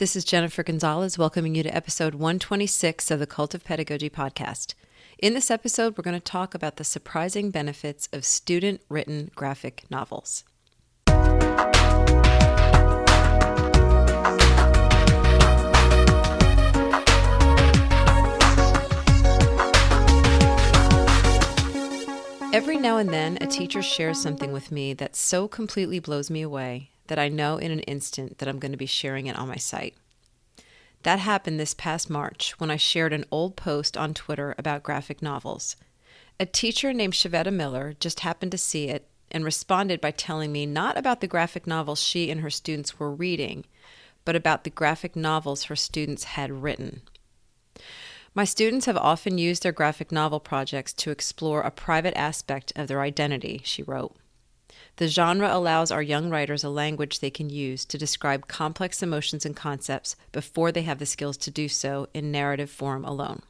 This is Jennifer Gonzalez welcoming you to episode 126 of the Cult of Pedagogy podcast. In this episode, we're going to talk about the surprising benefits of student-written graphic novels. Every now and then, a teacher shares something with me that so completely blows me away that I know in an instant that I'm going to be sharing it on my site. That happened this past March when I shared an old post on Twitter about graphic novels. A teacher named Shavetta Miller just happened to see it and responded by telling me not about the graphic novels she and her students were reading, but about the graphic novels her students had written. My students have often used their graphic novel projects to explore a private aspect of their identity, she wrote. The genre allows our young writers a language they can use to describe complex emotions and concepts before they have the skills to do so in narrative form alone.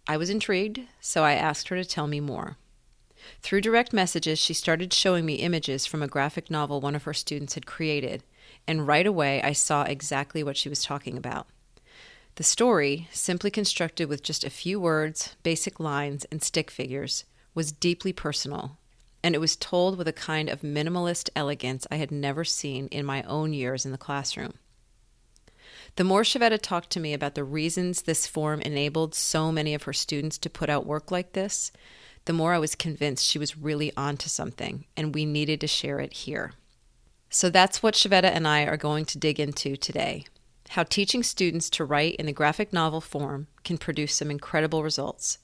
I was intrigued, so I asked her to tell me more. Through direct messages, she started showing me images from a graphic novel one of her students had created, and right away I saw exactly what she was talking about. The story, simply constructed with just a few words, basic lines, and stick figures, was deeply personal, and it was told with a kind of minimalist elegance I had never seen in my own years in the classroom. The more Shavetta talked to me about the reasons this form enabled so many of her students to put out work like this, the more I was convinced she was really onto something, and we needed to share it here. So that's what Shavetta and I are going to dig into today: how teaching students to write in the graphic novel form can produce some incredible results.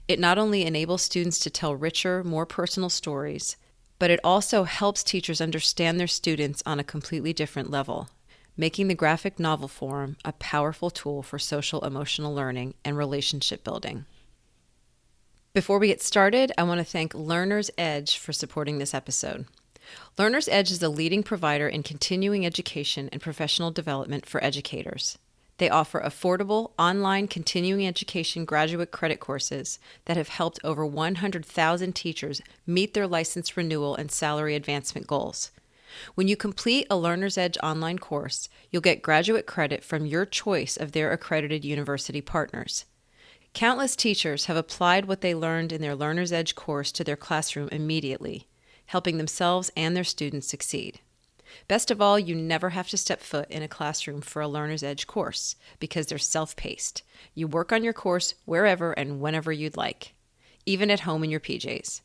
It not only enables students to tell richer, more personal stories, but it also helps teachers understand their students on a completely different level, making the graphic novel form a powerful tool for social emotional learning and relationship building. Before we get started, I want to thank Learner's Edge for supporting this episode. Learner's Edge is a leading provider in continuing education and professional development for educators. They offer affordable, online continuing education graduate credit courses that have helped over 100,000 teachers meet their license renewal and salary advancement goals. When you complete a Learner's Edge online course, you'll get graduate credit from your choice of their accredited university partners. Countless teachers have applied what they learned in their Learner's Edge course to their classroom immediately, helping themselves and their students succeed. Best of all, you never have to step foot in a classroom for a Learner's Edge course because they're self-paced. You work on your course wherever and whenever you'd like, even at home in your PJs.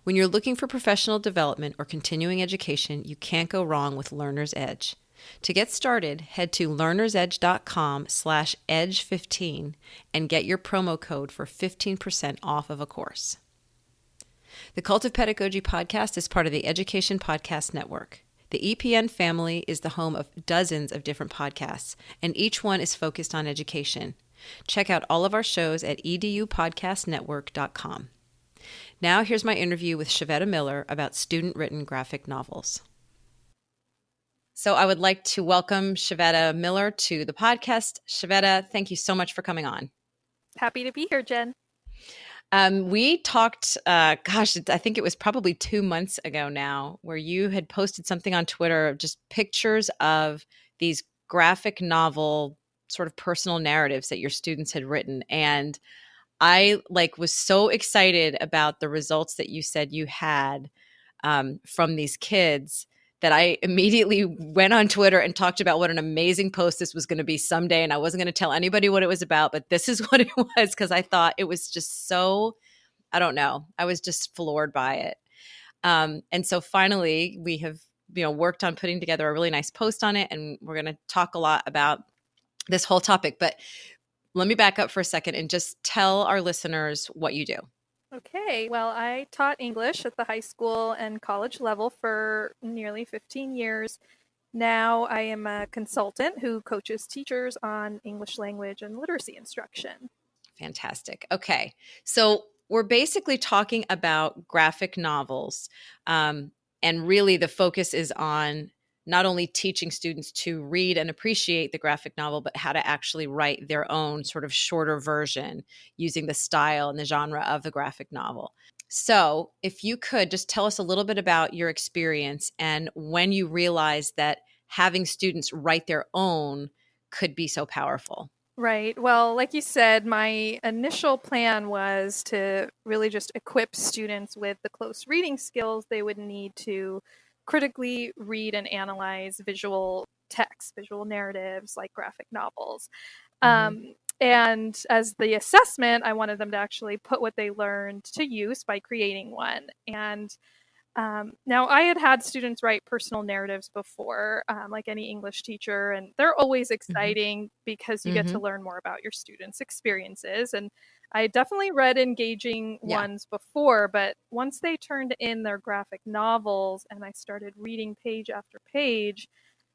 When you're looking for professional development or continuing education, you can't go wrong with Learner's Edge. To get started, head to learnersedge.com/edge15 and get your promo code for 15% off of a course. The Cult of Pedagogy podcast is part of the Education Podcast Network. The EPN family is the home of dozens of different podcasts, and each one is focused on education. Check out all of our shows at edupodcastnetwork.com. Now here's my interview with Shavetta Miller about student-written graphic novels. So I would like to welcome Shavetta Miller to the podcast. Shavetta, thank you so much for coming on. Happy to be here, Jen. We talked, I think it was probably 2 months ago now, where you had posted something on Twitter of just pictures of these graphic novel sort of personal narratives that your students had written. And I was so excited about the results that you said you had from these kids that I immediately went on Twitter and talked about what an amazing post this was going to be someday. And I wasn't going to tell anybody what it was about, but this is what it was, because I thought it was just so, I don't know, I was just floored by it. And so finally we have, worked on putting together a really nice post on it, and we're going to talk a lot about this whole topic. But let me back up for a second and just tell our listeners what you do. Okay, well, I taught English at the high school and college level for nearly 15 years. Now I am a consultant who coaches teachers on English language and literacy instruction. Fantastic. Okay, so we're basically talking about graphic novels, and really the focus is on not only teaching students to read and appreciate the graphic novel, but how to actually write their own sort of shorter version using the style and the genre of the graphic novel. So if you could just tell us a little bit about your experience and when you realized that having students write their own could be so powerful. Right. Well, like you said, my initial plan was to really just equip students with the close reading skills they would need to critically read and analyze visual text, visual narratives like graphic novels. Mm-hmm. And as the assessment, I wanted them to actually put what they learned to use by creating one. And now, I had students write personal narratives before, like any English teacher, and they're always Mm-hmm. exciting because you get Mm-hmm. to learn more about your students' experiences. And I definitely read engaging Yeah. ones before, but once they turned in their graphic novels and I started reading page after page,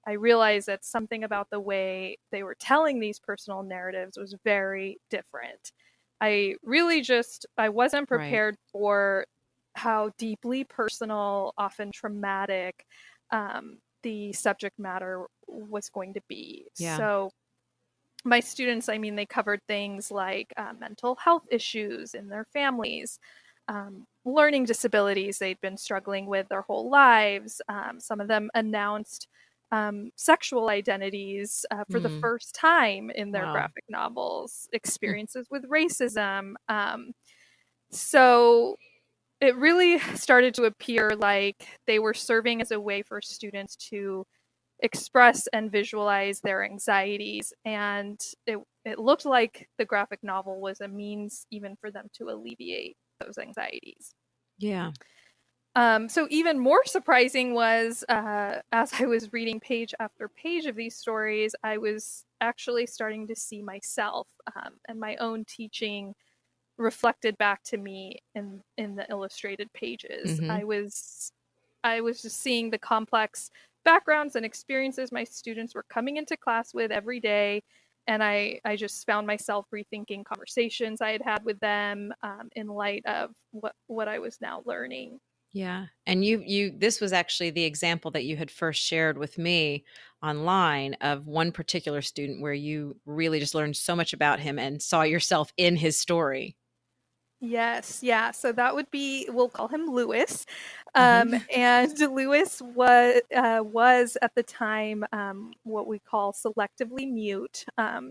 I realized that something about the way they were telling these personal narratives was very different. I wasn't Right. prepared for how deeply personal, often traumatic, the subject matter was going to be. Yeah. So, my students, I mean, they covered things like mental health issues in their families, learning disabilities they'd been struggling with their whole lives. Some of them announced sexual identities for the Mm. first time in their Wow. graphic novels, Hmm. experiences with racism. So it really started to appear like they were serving as a way for students to express and visualize their anxieties. And it looked like the graphic novel was a means even for them to alleviate those anxieties. Yeah. So even more surprising was as I was reading page after page of these stories, I was actually starting to see myself and my own teaching reflected back to me in the illustrated pages. Mm-hmm. I was just seeing the complex backgrounds and experiences my students were coming into class with every day. And I just found myself rethinking conversations I had had with them in light of what I was now learning. Yeah. And this was actually the example that you had first shared with me online of one particular student where you really just learned so much about him and saw yourself in his story. Yes, yeah. So that would be, we'll call him Lewis, Mm-hmm. and Lewis was at the time what we call selectively mute.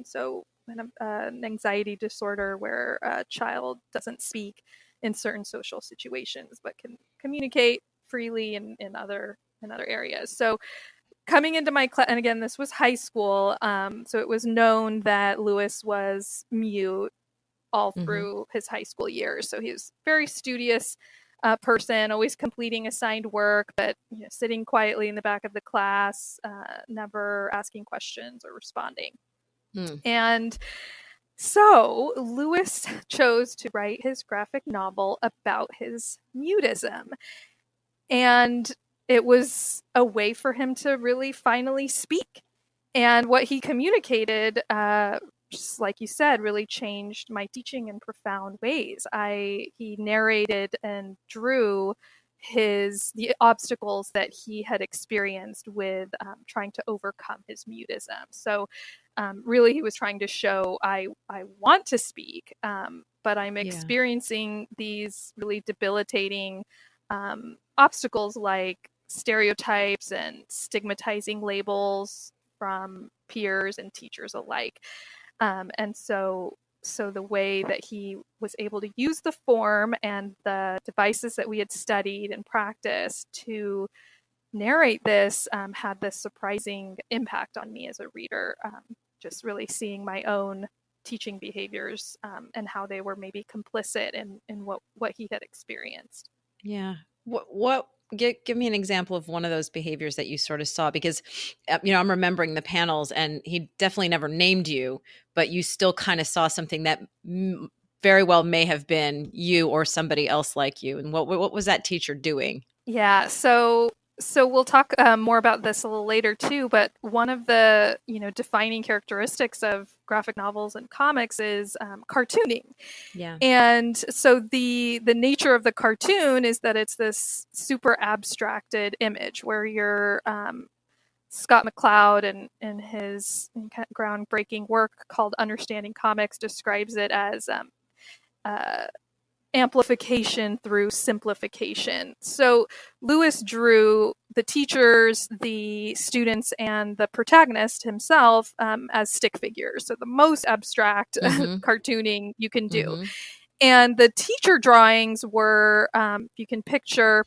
So an anxiety disorder where a child doesn't speak in certain social situations, but can communicate freely in other areas. So coming into my class, and again, this was high school, so it was known that Lewis was mute all Mm-hmm. through his high school years. So he was very studious person, always completing assigned work, but sitting quietly in the back of the class, never asking questions or responding. Mm. And so Lewis chose to write his graphic novel about his mutism. And it was a way for him to really finally speak. And what he communicated, just like you said, really changed my teaching in profound ways. He narrated and drew the obstacles that he had experienced with trying to overcome his mutism. So, really, he was trying to show I want to speak, but I'm Yeah. experiencing these really debilitating obstacles like stereotypes and stigmatizing labels from peers and teachers alike. And so the way that he was able to use the form and the devices that we had studied and practiced to narrate this had this surprising impact on me as a reader. Just really seeing my own teaching behaviors and how they were maybe complicit in what he had experienced. Yeah. What give me an example of one of those behaviors that you sort of saw because I'm remembering the panels and he definitely never named you, but you still kind of saw something that very well may have been you or somebody else like you. And what was that teacher doing? Yeah, so we'll talk more about this a little later too. But one of the defining characteristics of graphic novels and comics is cartooning. Yeah. And so the nature of the cartoon is that it's this super abstracted image where you're Scott McCloud and in his groundbreaking work called Understanding Comics describes it as uh, amplification through simplification. So Lewis drew the teachers, the students, and the protagonist himself as stick figures. So the most abstract Mm-hmm. cartooning you can do. Mm-hmm. And the teacher drawings were, if you can picture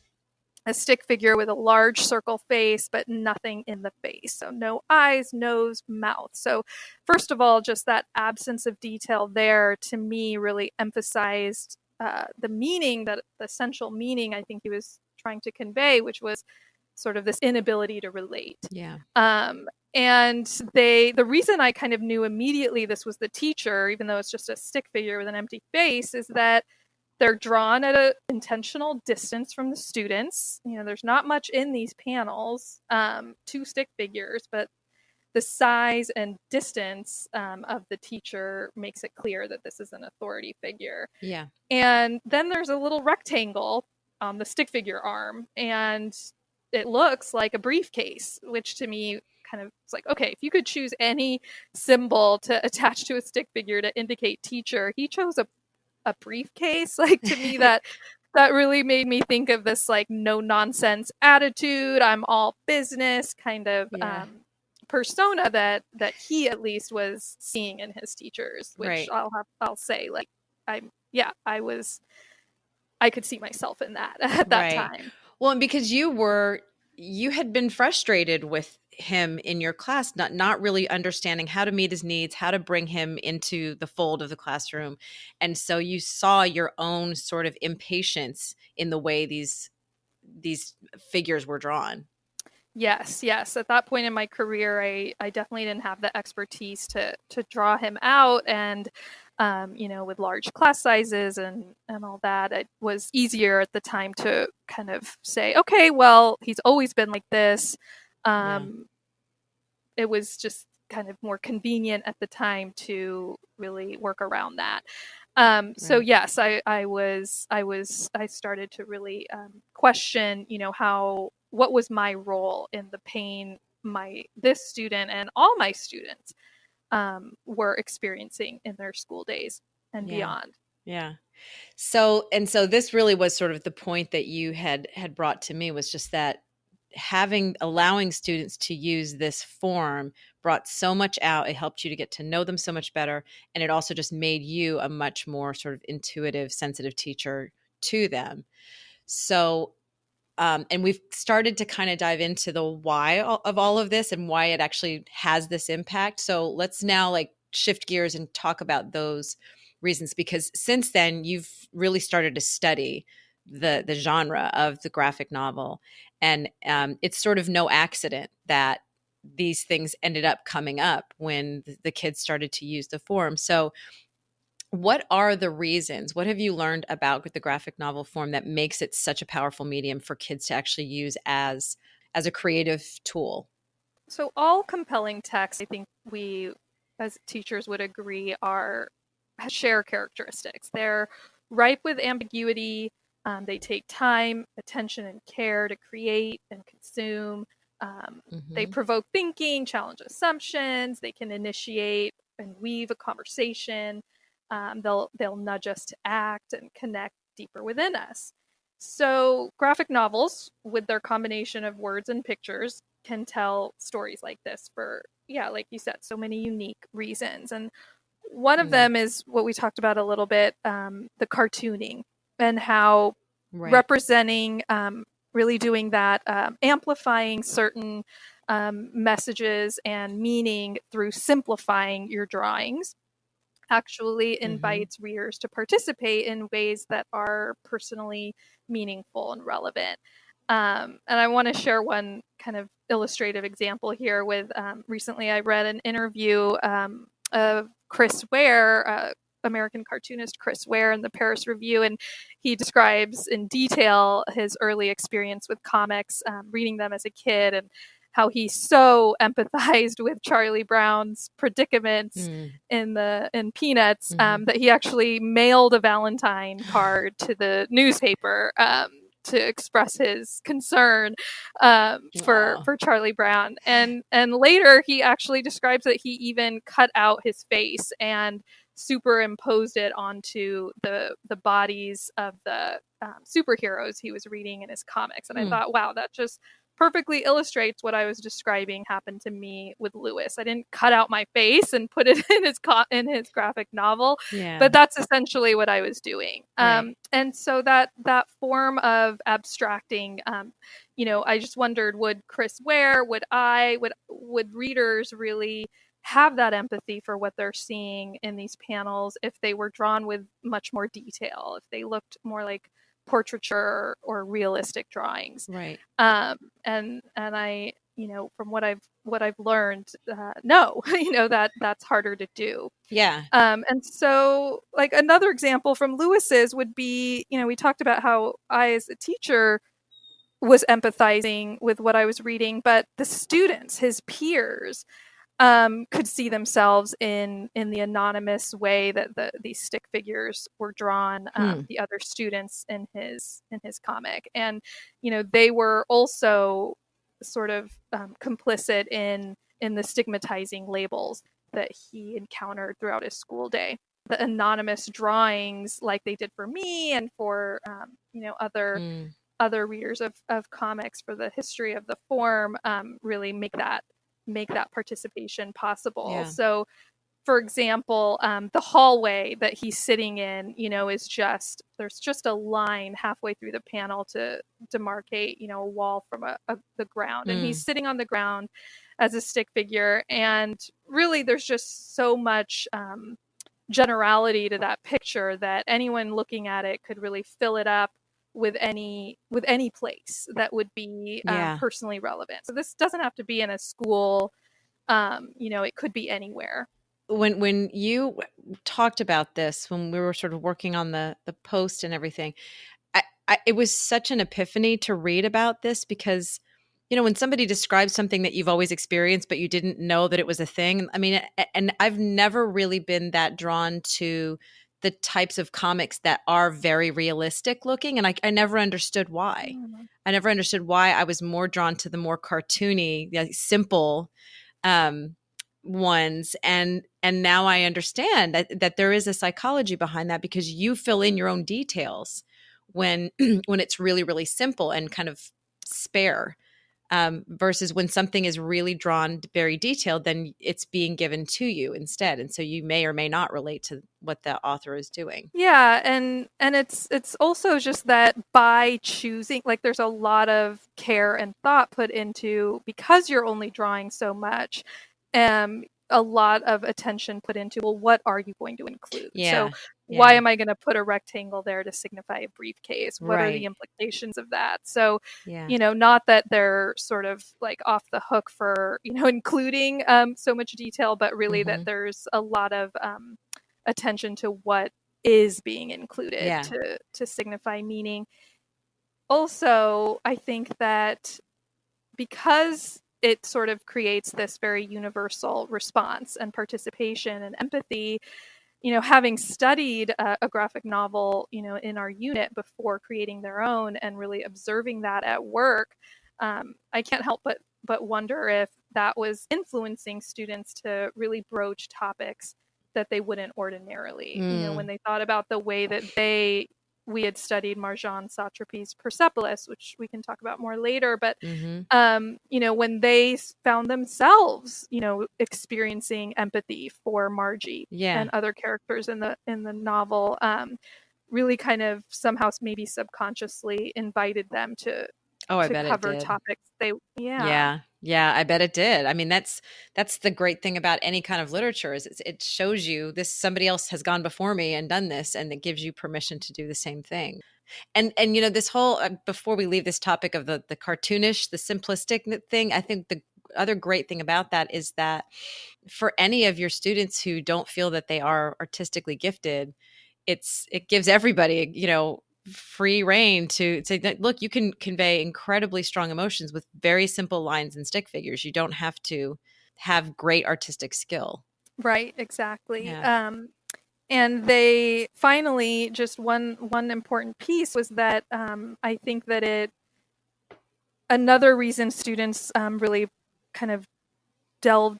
a stick figure with a large circle face, but nothing in the face. So no eyes, nose, mouth. So first of all, just that absence of detail there to me really emphasized the meaning, that the essential meaning I think he was trying to convey, which was sort of this inability to relate. Yeah. And the reason I kind of knew immediately this was the teacher, even though it's just a stick figure with an empty face, is that they're drawn at an intentional distance from the students. There's not much in these panels, two stick figures, but the size and distance of the teacher makes it clear that this is an authority figure. Yeah. And then there's a little rectangle on the stick figure arm, and it looks like a briefcase, which to me kind of, it's like, okay, if you could choose any symbol to attach to a stick figure to indicate teacher, he chose a briefcase. Like, to me, that really made me think of this like no nonsense attitude, I'm all business kind of persona that he at least was seeing in his teachers, which Right. I'll say, like, I could see myself in that at that time. Well, and because you had been frustrated with him in your class, not really understanding how to meet his needs, how to bring him into the fold of the classroom. And so you saw your own sort of impatience in the way these figures were drawn. Yes. At that point in my career, I definitely didn't have the expertise to draw him out. And, with large class sizes and all that, it was easier at the time to kind of say, okay, well, he's always been like this. It was just kind of more convenient at the time to really work around that. So yes, I started to really question, what was my role in the pain this student and all my students were experiencing in their school days and beyond. Yeah. So this really was sort of the point that you had brought to me, was just that allowing students to use this form brought so much out. It helped you to get to know them so much better. And it also just made you a much more sort of intuitive, sensitive teacher to them. So, and we've started to kind of dive into the why of all of this and why it actually has this impact. So let's now shift gears and talk about those reasons, because since then you've really started to study the genre of the graphic novel. And it's sort of no accident that these things ended up coming up when the kids started to use the form. So what are the reasons? What have you learned about the graphic novel form that makes it such a powerful medium for kids to actually use as a creative tool? So all compelling texts, I think we as teachers would agree, share characteristics. They're ripe with ambiguity. They take time, attention, and care to create and consume. They provoke thinking, challenge assumptions. They can initiate and weave a conversation. They'll nudge us to act and connect deeper within us. So graphic novels, with their combination of words and pictures, can tell stories like this for, like you said, so many unique reasons. And one of them is what we talked about a little bit, the cartooning, and how representing, really doing that, amplifying certain messages and meaning through simplifying your drawings actually invites readers to participate in ways that are personally meaningful and relevant. And I want to share one kind of illustrative example here with, recently I read an interview of Chris Ware, American cartoonist Chris Ware, in the Paris Review, and he describes in detail his early experience with comics, reading them as a kid, and how he so empathized with Charlie Brown's predicaments in Peanuts, that he actually mailed a Valentine card to the newspaper to express his concern Aw. for Charlie Brown. And later he actually describes that he even cut out his face and superimposed it onto the bodies of the superheroes he was reading in his comics. And I Hmm. thought, wow, that just perfectly illustrates what I was describing happened to me with Lewis. I didn't cut out my face and put it in his graphic novel, Yeah. but that's essentially what I was doing. Right. And so that form of abstracting, I just wondered, would Chris Ware, would readers really have that empathy for what they're seeing in these panels if they were drawn with much more detail, if they looked more like portraiture or realistic drawings? Right. And I, from what I've learned, no, that's harder to do. Yeah. And so, like, another example from Lewis's would be, we talked about how I, as a teacher, was empathizing with what I was reading, but the students, his peers, could see themselves in the anonymous way that these stick figures were drawn, Hmm. the other students in his comic, and they were also sort of complicit in the stigmatizing labels that he encountered throughout his school day. The anonymous drawings, like they did for me and for Hmm. other readers of comics for the history of the form, really make that participation possible. Yeah. So, for example, the hallway that he's sitting in, is there's just a line halfway through the panel to demarcate, a wall from the ground, and Hmm. he's sitting on the ground as a stick figure, and really, there's just so much. Generality to that picture that anyone looking at it could really fill it up with any place that would be Yeah. personally relevant. So this doesn't have to be in a school. It could be anywhere. When you talked about this, when we were sort of working on the post and everything, it was such an epiphany to read about this because, when somebody describes something that you've always experienced, but you didn't know that it was a thing. I mean, and I've never really been that drawn to the types of comics that are very realistic looking. And I never understood why. Mm. I never understood why I was more drawn to the more cartoony, simple um, ones. And now I understand that there is a psychology behind that because you fill in your own details when when it's really really simple and kind of spare, versus when something is really drawn very detailed, then it's being given to you instead, and so you may or may not relate to what the author is doing. Yeah, and it's also just that by choosing, like, there's a lot of care and thought put into, because you're only drawing so much, a lot of attention put into, well, what are you going to include? So Yeah. why Yeah. am I going to put a rectangle there to signify a briefcase? What are the Right. implications of that? So, Yeah. not that they're sort of like off the hook for, including so much detail, but really that Hmm. there's a lot of attention to what is being included Yeah. to signify meaning. Also, I think that because it sort of creates this very universal response and participation and empathy, having studied a graphic novel, in our unit before creating their own and really observing that at work, I can't help but wonder if that was influencing students to really broach topics that they wouldn't ordinarily. When Mm. they thought about the way that we had studied Marjane Satrapi's Persepolis, which we can talk about more later, but Hmm. when they found themselves, experiencing empathy for Margie Yeah. and other characters in the novel, really kind of somehow maybe subconsciously invited them Oh, I to bet it cover did. topics they, yeah. Yeah. Yeah, I bet it did. I mean, that's the great thing about any kind of literature is it shows you this somebody else has gone before me and done this, and it gives you permission to do the same thing. And this whole before we leave this topic of the cartoonish, the simplistic thing, I think the other great thing about that is that for any of your students who don't feel that they are artistically gifted, it gives everybody, free reign to say that, look, you can convey incredibly strong emotions with very simple lines and stick figures. You don't have to have great artistic skill. Right, exactly. Yeah. And they finally, just one important piece was that I think that another reason students really kind of dove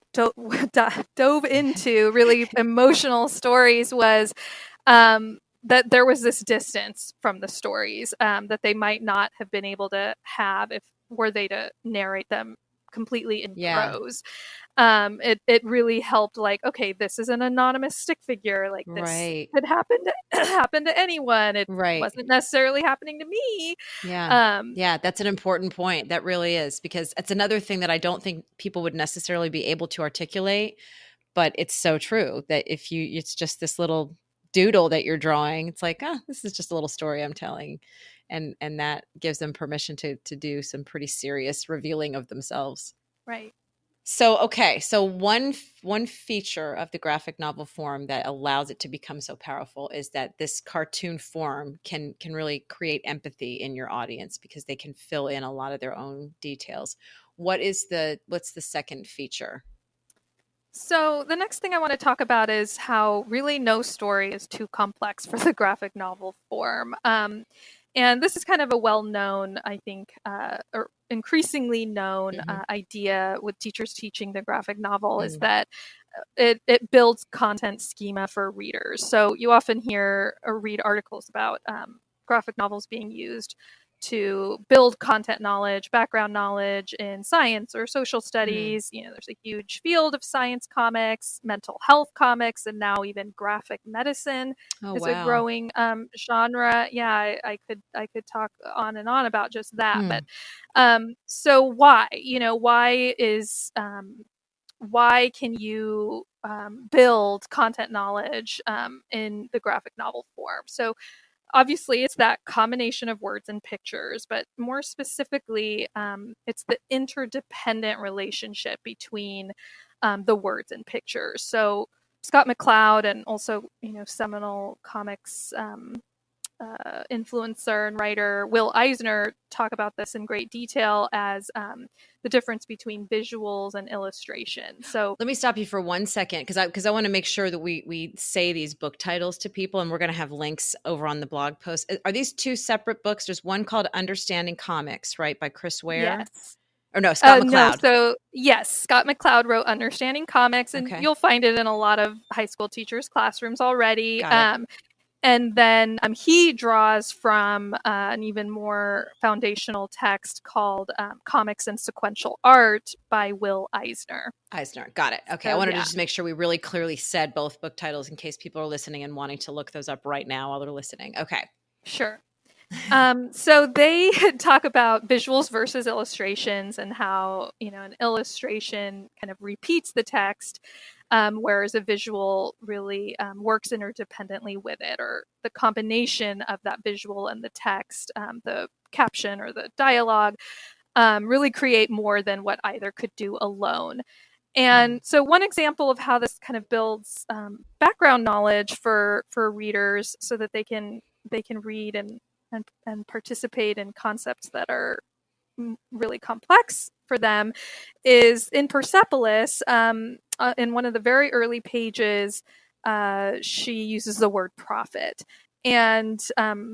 into really emotional stories was that there was this distance from the stories that they might not have been able to have if were they to narrate them completely in Yeah. prose. It really helped, like, okay, this is an anonymous stick figure, like this Right. could happen to happen to anyone. It Right. wasn't necessarily happening to me. Yeah. um Yeah, that's an important point. That really is, because it's another thing that I don't think people would necessarily be able to articulate, but it's so true that if you it's just this little doodle that you're drawing, it's like, "Oh, this is just a little story I'm telling." And that gives them permission to do some pretty serious revealing of themselves. right. So, okay, so one feature of the graphic novel form that allows it to become so powerful is that this cartoon form can really create empathy in your audience because they can fill in a lot of their own details. What's the second feature? So the next thing I want to talk about is how really no story is too complex for the graphic novel form. And this is kind of a well-known, I think, or increasingly known Hmm. idea with teachers teaching the graphic novel, is Mm. that it builds content schema for readers. So you often hear or read articles about graphic novels being used to build content knowledge, background knowledge in science or social Mm. studies. You know, there's a huge field of science comics, mental health comics, and now even graphic medicine Oh, is a wow. growing genre. Yeah, I could talk on and on about just that. But Mm. so why? You know, why can you build content knowledge in the graphic novel form? So obviously it's that combination of words and pictures, but more specifically, it's the interdependent relationship between the words and pictures. So Scott McCloud, and also, you know, seminal comics influencer and writer Will Eisner, talk about this in great detail as the difference between visuals and illustration. So Let me stop you for 1 second because I want to make sure that we say these book titles to people, and we're going to have links over on the blog post. Are these two separate books? There's one called Understanding Comics, right, by Chris Ware, yes. or no, Scott No, McCloud. so yes, Scott McCloud wrote Understanding Comics, and Okay, you'll find it in a lot of high school teachers' classrooms already. got it. And then he draws from an even more foundational text called Comics and Sequential Art by Will Eisner. Eisner, got it. Okay, I So wanted to yeah, just make sure we really clearly said both book titles in case people are listening and wanting to look those up right now while they're listening. Okay. sure. So they talk about visuals versus illustrations, and how, you know, an illustration kind of repeats the text, whereas a visual really works interdependently with it, or the combination of that visual and the text, the caption or the dialogue, really create more than what either could do alone. Mm. And so one example of how this kind of builds background knowledge for readers, so that they can read and participate in concepts that are really complex for them, is in Persepolis. In one of the very early pages, she uses the word prophet. And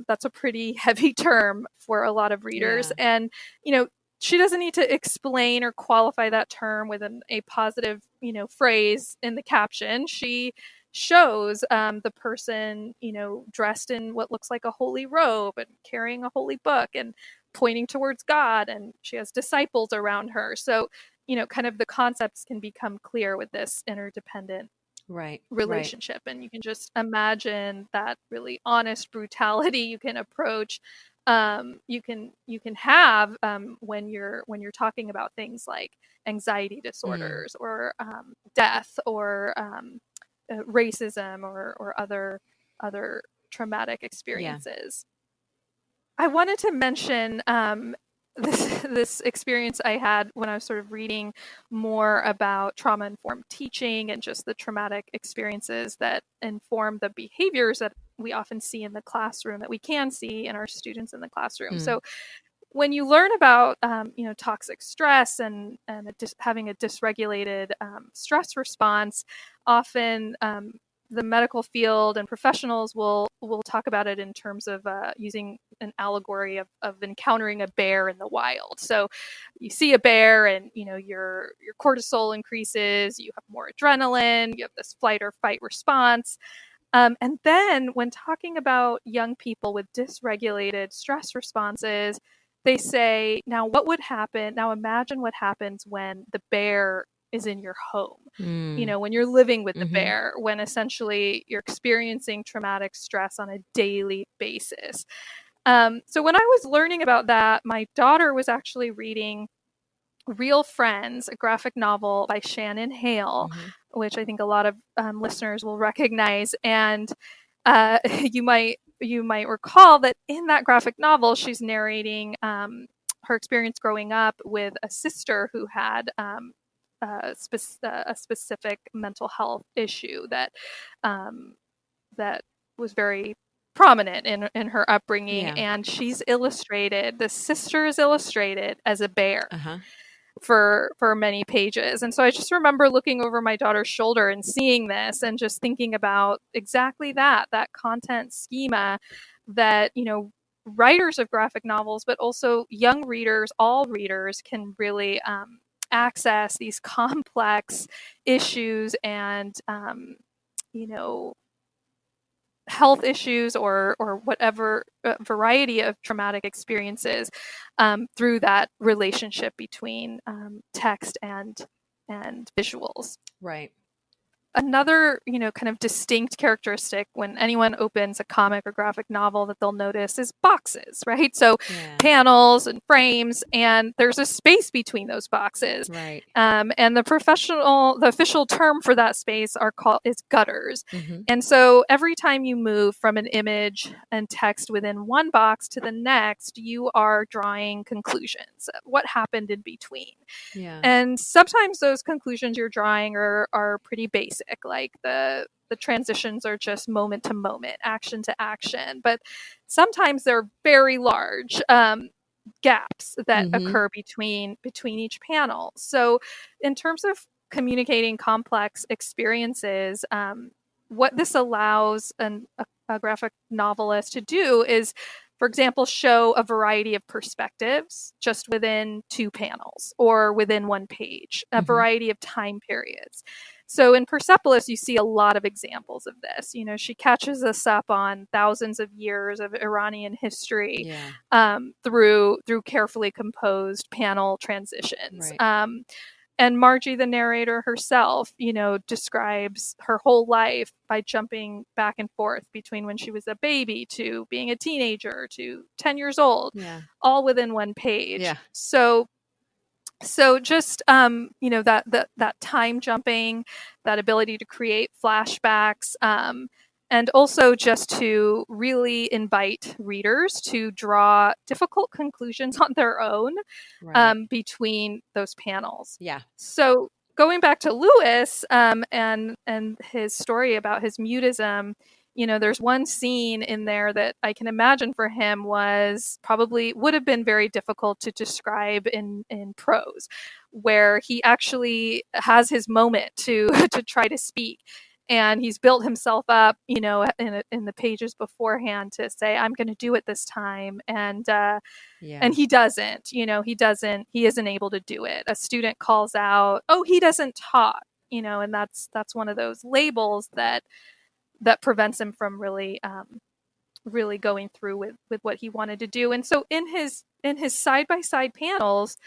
that's a pretty heavy term for a lot of readers. Yeah. And, you know, she doesn't need to explain or qualify that term with a positive, you know, phrase in the caption. She shows the person, you know, dressed in what looks like a holy robe and carrying a holy book and pointing towards God, and she has disciples around her. So, you know, kind of the concepts can become clear with this interdependent Right. Right. relationship. And you can just imagine that really honest brutality you can approach. You can have when you're talking about things like anxiety Mm. disorders, or death, or racism, or other traumatic Yeah. experiences. I wanted to mention this experience I had when I was sort of reading more about trauma informed teaching, and just the traumatic experiences that inform the behaviors that we often see in the classroom, that we can see in our students in the classroom. Mm. So when you learn about you know, toxic stress, and having a dysregulated stress response, often the medical field and professionals will talk about it in terms of using an allegory of encountering a bear in the wild. So you see a bear, and your cortisol increases, you have more adrenaline, you have this flight or fight response. And then when talking about young people with dysregulated stress responses, they say, now what would happen? Now imagine what happens when the bear is in your home. Mm. When you're living with the Mm-hmm. bear, when essentially you're experiencing traumatic stress on a daily basis. So when I was learning about that, my daughter was actually reading Real Friends, a graphic novel by Shannon Hale, Mm-hmm. which I think a lot of listeners will recognize. And you might recall that in that graphic novel, she's narrating her experience growing up with a sister who had a specific mental health issue um, that was very prominent in her upbringing. Yeah. And the sister is illustrated as a bear Uh-huh. for many pages. And so I just remember looking over my daughter's shoulder and seeing this and just thinking about exactly that content schema that, writers of graphic novels, but also young readers, all readers can really access these complex issues and, you know, health issues or whatever variety of traumatic experiences through that relationship between text and visuals. Right. Another, kind of distinct characteristic when anyone opens a comic or graphic novel that they'll notice is boxes, right? So Yeah. panels and frames, and there's a space between those boxes. Right. And the official term for that space is gutters. Mm-hmm. And so every time you move from an image and text within one box to the next, you are drawing conclusions. What happened in between? Yeah. And sometimes those conclusions you're drawing are pretty basic, like the transitions are just moment to moment, action to action. But sometimes they're very large gaps that Mm-hmm. occur between each panel. So, in terms of communicating complex experiences, what this allows a graphic novelist to do is, for example, show a variety of perspectives just within two panels or within one page, a Mm-hmm. variety of time periods. So in Persepolis, you see a lot of examples of this. She catches us up on thousands of years of Iranian history Yeah. through carefully composed panel transitions. Right. And Margie, the narrator herself, describes her whole life by jumping back and forth between when she was a baby to being a teenager to 10 years old, Yeah. all within one page. Yeah. So just that time jumping, that ability to create flashbacks, and also just to really invite readers to draw difficult conclusions on their own Right. between those panels. Yeah. So going back to Lewis and his story about his mutism, there's one scene in there that I can imagine for him would have been very difficult to describe in prose, where he actually has his moment to to try to speak. And he's built himself up, in the pages beforehand to say, "I'm going to do it this time," Yeah. and he doesn't. He isn't able to do it. A student calls out, "Oh, he doesn't talk," and that's one of those labels that prevents him from really going through with what he wanted to do. And so in his side by side panels,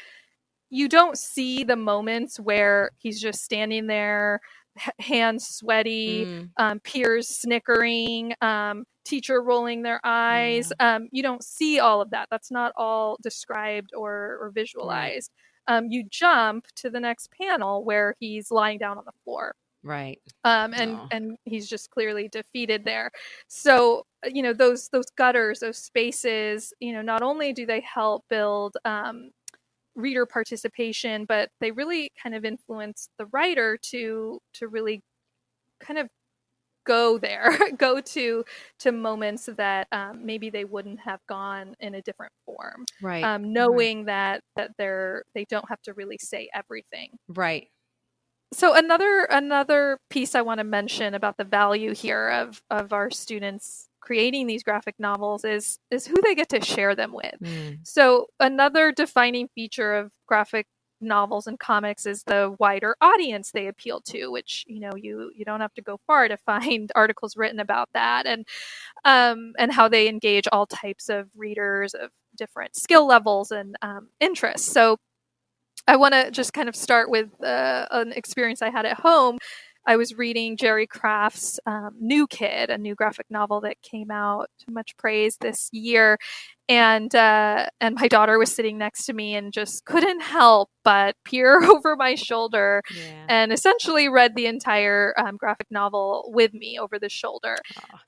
you don't see the moments where he's just standing there, hands sweaty, Mm. peers snickering, teacher rolling their eyes. Yeah. You don't see all of that. That's not all described or Right. visualized. You jump to the next panel where he's lying down on the floor. Right. And Oh. he's just clearly defeated there. So those gutters, those spaces, not only do they help build reader participation, but they really kind of influence the writer to really kind of go there, go to moments that maybe they wouldn't have gone in a different form, Right. Right. knowing that they don't have to really say everything. Right. So another piece I want to mention about the value here of our students creating these graphic novels is who they get to share them with. Mm, So another defining feature of graphic novels and comics is the wider audience they appeal to, which you don't have to go far to find articles written about that, and how they engage all types of readers of different skill levels and interests. So I want to just kind of start with an experience I had at home. I was reading Jerry Craft's New Kid, a new graphic novel that came out to much praise this year, and my daughter was sitting next to me and just couldn't help but peer over my shoulder, yeah. and essentially read the entire graphic novel with me over the shoulder.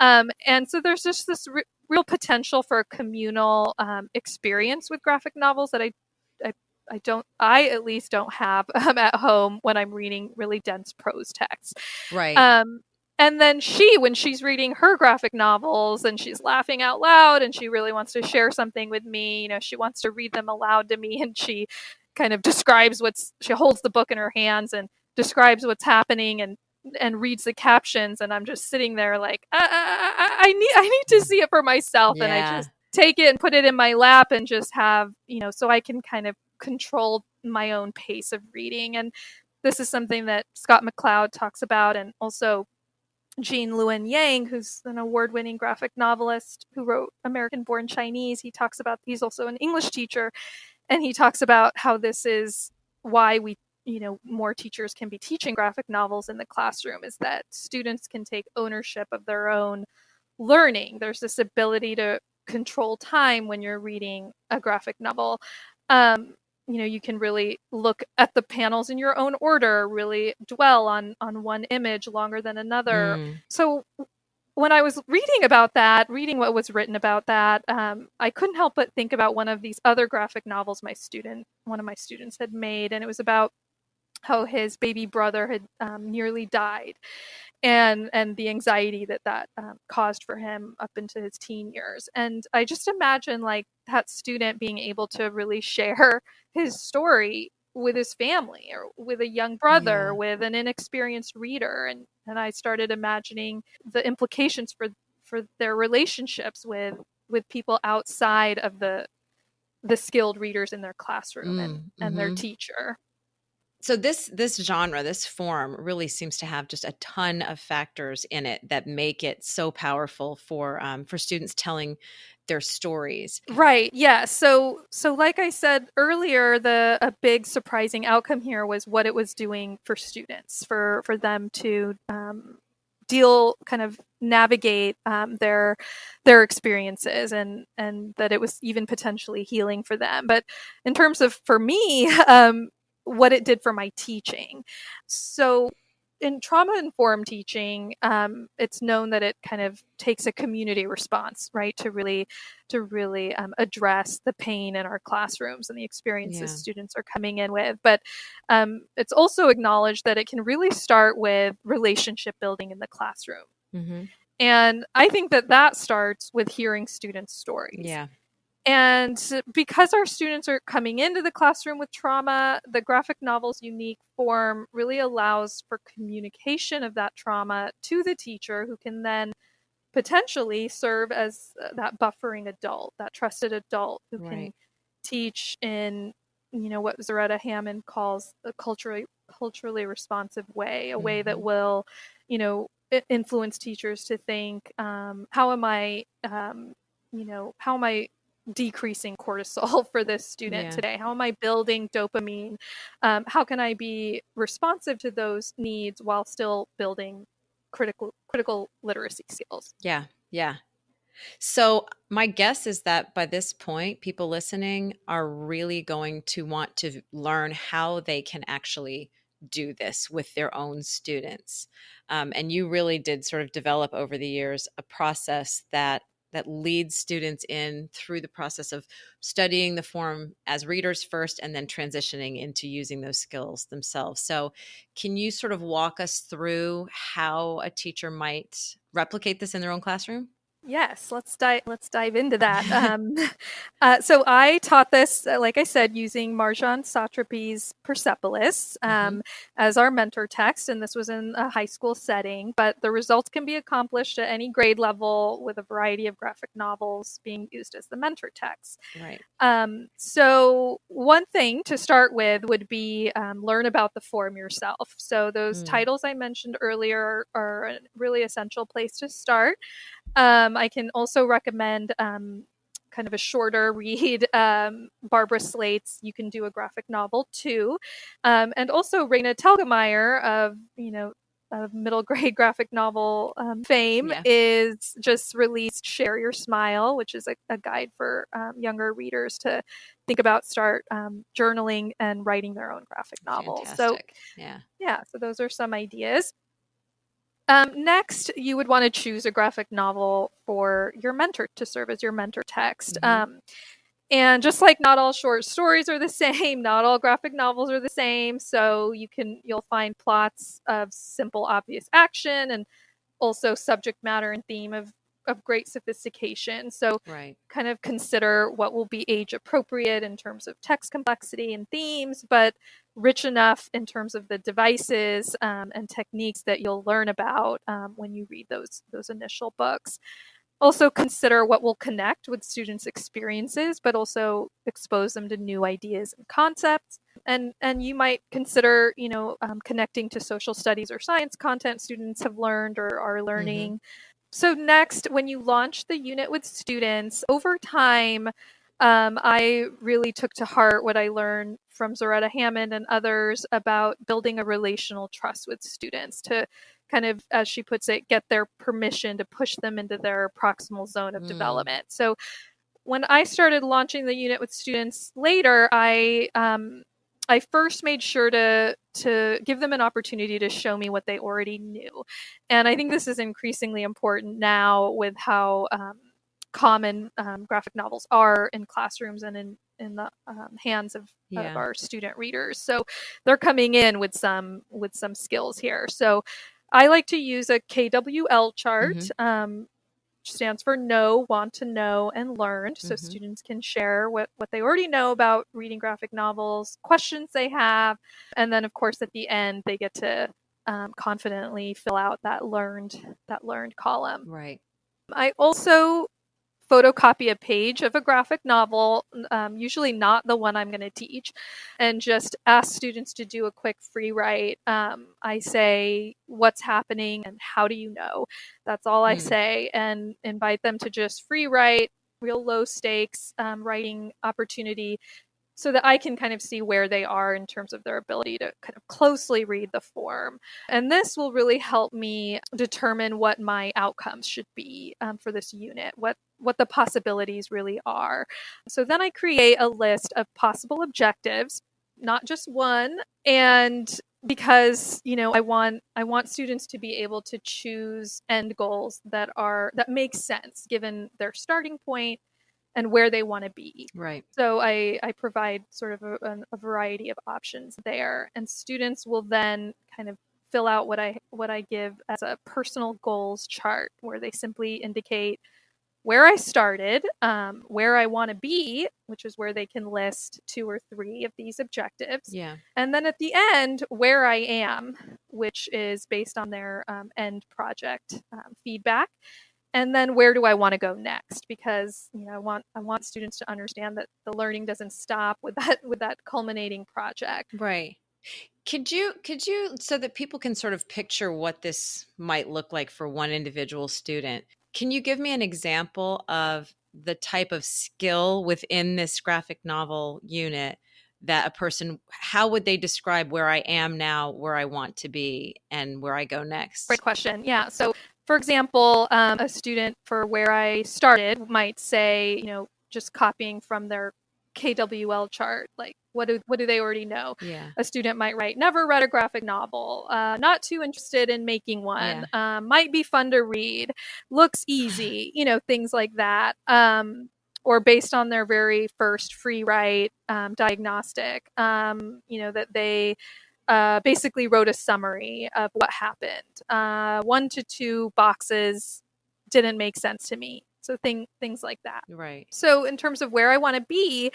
Aw. And so there's just this real potential for a communal experience with graphic novels that I I at least don't have at home when I'm reading really dense prose texts. Right. Um, and then when she's reading her graphic novels and she's laughing out loud and she really wants to share something with me, she wants to read them aloud to me, and she kind of she holds the book in her hands and describes what's happening and reads the captions, and I'm just sitting there like I need to see it for myself, and I Yeah. just take it and put it in my lap and just have so I can kind of control my own pace of reading. And this is something that Scott McCloud talks about, and also Jean Luen Yang, who's an award-winning graphic novelist who wrote American Born Chinese. He talks about, he's also an English teacher, and he talks about how this is why more teachers can be teaching graphic novels in the classroom, is that students can take ownership of their own learning. There's this ability to control time when you're reading a graphic novel. Um, you can really look at the panels in your own order, really dwell on one image longer than another. Mm, So when I was reading about that, reading what was written about that, I couldn't help but think about one of these other graphic novels one of my students had made, and it was about how his baby brother had nearly died, and the anxiety that caused for him up into his teen years. And I just imagine like that student being able to really share his story with his family or with a young brother, yeah. with an inexperienced reader, and I started imagining the implications for their relationships with people outside of the skilled readers in their classroom Mm, and their mhm. teacher. So this genre, this form really seems to have just a ton of factors in it that make it so powerful for students telling their stories. Right. Yeah. So like I said earlier, the a big surprising outcome here was what it was doing for students, for them to kind of navigate their experiences, and that it was even potentially healing for them. But in terms of for me, what it did for my teaching, so in trauma informed teaching, it's known that it kind of takes a community response, right, to really address the pain in our classrooms and the experiences Yeah. students are coming in with. But it's also acknowledged that it can really start with relationship building in the classroom. Mhm. And I think that starts with hearing students' stories. Yeah. And because our students are coming into the classroom with trauma, the graphic novel's unique form really allows for communication of that trauma to the teacher, who can then potentially serve as that buffering adult, that trusted adult who can Right. teach in what Zaretta Hammond calls a culturally responsive way, a way that Mhm. will influence teachers to think, how am I decreasing cortisol for this student Yeah. today? How am I building dopamine? How can I be responsive to those needs while still building critical literacy skills? Yeah. Yeah. So, my guess is that by this point, people listening are really going to want to learn how they can actually do this with their own students. And you really did sort of develop over the years a process that leads students in through the process of studying the form as readers first and then transitioning into using those skills themselves. So, can you sort of walk us through how a teacher might replicate this in their own classroom? Yes, let's dive into that. So I taught this, like I said, using Marjan Satrapi's Persepolis Hmm. as our mentor text, and this was in a high school setting. But the results can be accomplished at any grade level with a variety of graphic novels being used as the mentor text. Right. So one thing to start with would be learn about the form yourself. So those Mm. titles I mentioned earlier are a really essential place to start. I can also recommend kind of a shorter read, Barbara Slate's You Can Do a Graphic Novel Too. And also Raina Telgemeier of middle grade graphic novel fame Yeah. is just released Share Your Smile, which is a guide for younger readers to think about start journaling and writing their own graphic novels. So Fantastic. Yeah. yeah, so those are some ideas. Next, you would want to choose a graphic novel for your mentor to serve as your mentor text. Hmm. And just like not all short stories are the same, not all graphic novels are the same. So you'll find plots of simple, obvious action and also subject matter and theme of great sophistication. So Right. kind of consider what will be age appropriate in terms of text complexity and themes, but rich enough in terms of the devices and techniques that you'll learn about when you read those initial books. Also consider what will connect with students' experiences, but also expose them to new ideas and concepts. And you might consider, connecting to social studies or science content students have learned or are Hmm. learning. So next, when you launch the unit with students, over time, I really took to heart what I learned from Zaretta Hammond and others about building a relational trust with students to kind of, as she puts it, get their permission to push them into their proximal zone of Mm. development. So when I started launching the unit with students later, I first made sure to give them an opportunity to show me what they already knew, and I think this is increasingly important now with how common graphic novels are in classrooms and in the hands of Yeah. our student readers. So they're coming in with some skills here. So I like to use a KWL chart. Hmm. Stands for know, want to know, and learned. So Hmm. students can share what they already know about reading graphic novels, questions they have, and then of course at the end they get to confidently fill out that learned column. Right. I also photocopy a page of a graphic novel, usually not the one I'm going to teach, and just ask students to do a quick free write. I say, what's happening and how do you know? That's all I Mm. say, and invite them to just free write, real low stakes writing opportunity so that I can kind of see where they are in terms of their ability to kind of closely read the form. And this will really help me determine what my outcomes should be for this unit, what the possibilities really are. So then I create a list of possible objectives, not just one, and because I want students to be able to choose end goals that make sense given their starting point and where they want to be. Right. So I provide sort of a variety of options there, and students will then kind of fill out what I give as a personal goals chart, where they simply indicate where I started, where I want to be, which is where they can list two or three of these objectives, Yeah. and then at the end where I am, which is based on their end project feedback, and then where do I want to go next, because I want students to understand that the learning doesn't stop with that culminating project. Right. Could you so that people can sort of picture what this might look like for one individual student? Can you give me an example of the type of skill within this graphic novel unit that a person, how would they describe where I am now, where I want to be, and where I go Great next? question. Yeah. So, for example, a student for where I started might say, just copying from their KWL chart, like what do they already know? Yeah. A student might write, never read a graphic novel, not too interested in making one, Yeah. might be fun to read, looks easy, things like that. Or based on their very first free write diagnostic, that they basically wrote a summary of what happened. 1 to 2 boxes, didn't make sense to me. So things like that. Right. So in terms of where I want to be,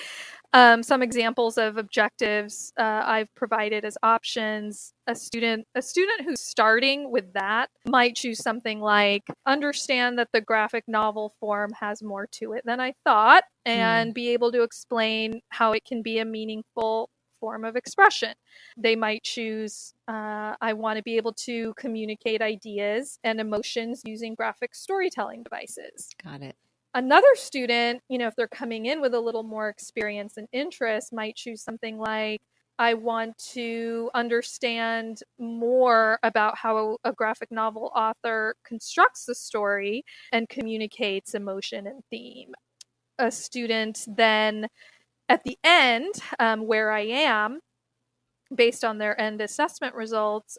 some examples of objectives I've provided as options. A student who's starting with that might choose something like understand that the graphic novel form has more to it than I thought, and be able to explain how it can be a meaningful form of expression. They might choose I want to be able to communicate ideas and emotions using graphic storytelling devices. Got it. Another student, if they're coming in with a little more experience and interest, might choose something like, I want to understand more about how a graphic novel author constructs the story and communicates emotion and theme. A student then, at the end, where I am, based on their end assessment results,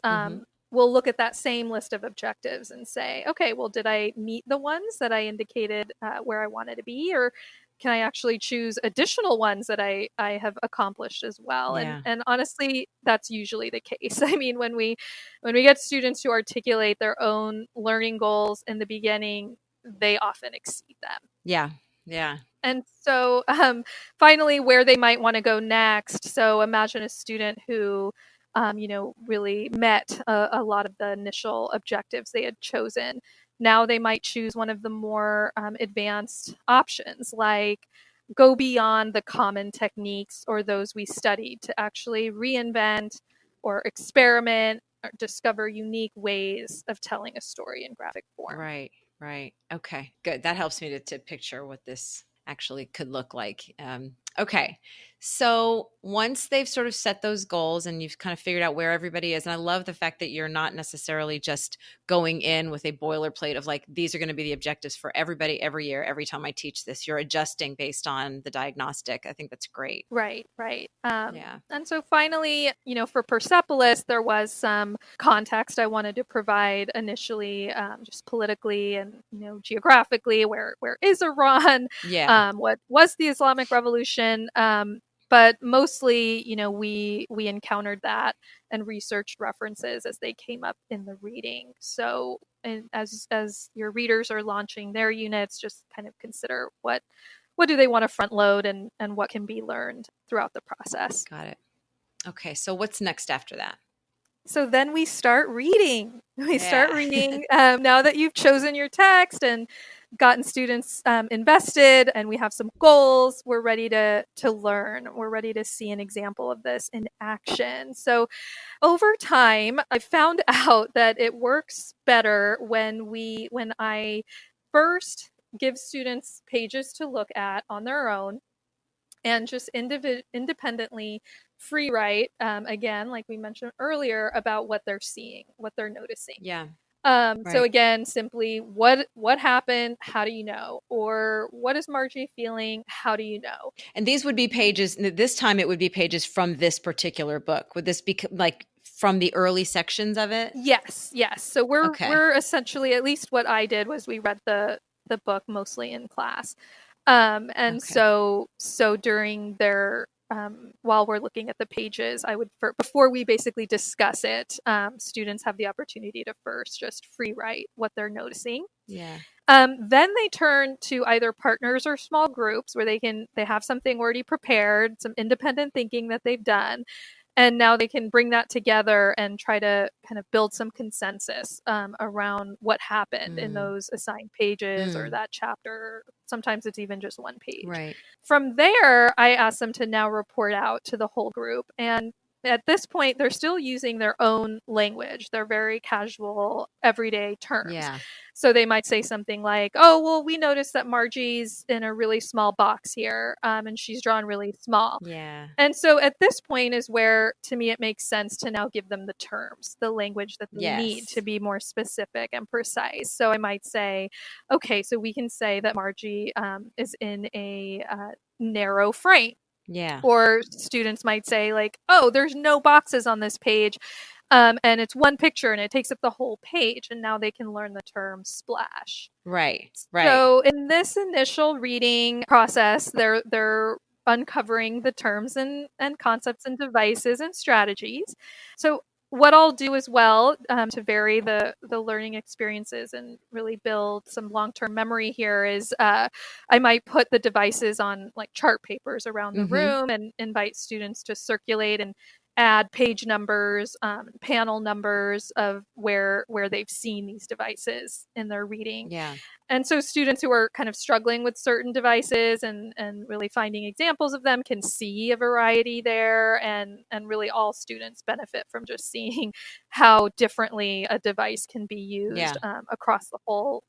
we'll look at that same list of objectives and say, okay, well, did I meet the ones that I indicated where I wanted to be, or can I actually choose additional ones that I have accomplished as well? Yeah. And honestly, that's usually the case. I mean, when we get students who articulate their own learning goals in the beginning, they often exceed them. Yeah. Yeah. And so finally, where they might want to go next. So imagine a student who, really met a lot of the initial objectives they had chosen. Now they might choose one of the more advanced options, like go beyond the common techniques or those we studied to actually reinvent or experiment or discover unique ways of telling a story in graphic form. Right. Right. Okay. Good. That helps me to picture what this actually could look like. Okay. So once they've sort of set those goals and you've kind of figured out where everybody is, and I love the fact that you're not necessarily just going in with a boilerplate of like, these are going to be the objectives for everybody every year, every time I teach this. You're adjusting based on the diagnostic. I think that's great. Right, right. Yeah. And so finally, for Persepolis, there was some context I wanted to provide initially, just politically and geographically. Where is Iran? Yeah. What was the Islamic Revolution? But mostly, we encountered that and researched references as they came up in the reading. So, and as your readers are launching their units, just kind of consider what do they want to front load and what can be learned throughout the process. Got it. Okay. So what's next after that? So then we start reading. We start Yeah. reading now that you've chosen your text and gotten students invested, and we have some goals. We're ready to learn. We're ready to see an example of this in action. So over time, I found out that it works better when I first give students pages to look at on their own and just independently free write, again, like we mentioned earlier, about what they're seeing, what they're noticing. Yeah. So Right. again, simply what happened? How do you know? Or what is Margie feeling? How do you know? And these would be pages, this time it would be pages from this particular book. Would this be like from the early sections of it? Yes, yes. So Okay. we're essentially, at least what I did was we read the book mostly in class. And Okay. so during their while we're looking at the pages, I would before we basically discuss it, students have the opportunity to first just free write what they're noticing. Yeah. Then they turn to either partners or small groups where they have something already prepared, some independent thinking that they've done. And now they can bring that together and try to kind of build some consensus around what happened in those assigned pages or that chapter. Sometimes it's even just one page. Right. From there, I ask them to now report out to the whole group. And at this point, they're still using their own language. They're very casual, everyday terms. Yeah. So they might say something like, oh, well, we noticed that Margie's in a really small box here, and she's drawn really small. Yeah. And so at this point is where, to me, it makes sense to now give them the terms, the language that they need to be more specific and precise. So I might say, okay, so we can say that Margie is in a narrow frame. Yeah. Or students might say like, oh, there's no boxes on this page. And it's one picture and it takes up the whole page. And now they can learn the term splash. Right. Right. So in this initial reading process, they're uncovering the terms and concepts and devices and strategies. So what I'll do as well, to vary the learning experiences and really build some long-term memory here is, I might put the devices on like chart papers around the Mm-hmm. room and invite students to circulate and add page numbers, panel numbers of where they've seen these devices in their reading. Yeah. And so students who are kind of struggling with certain devices and really finding examples of them can see a variety there, and really all students benefit from just seeing how differently a device can be used, Yeah. across the whole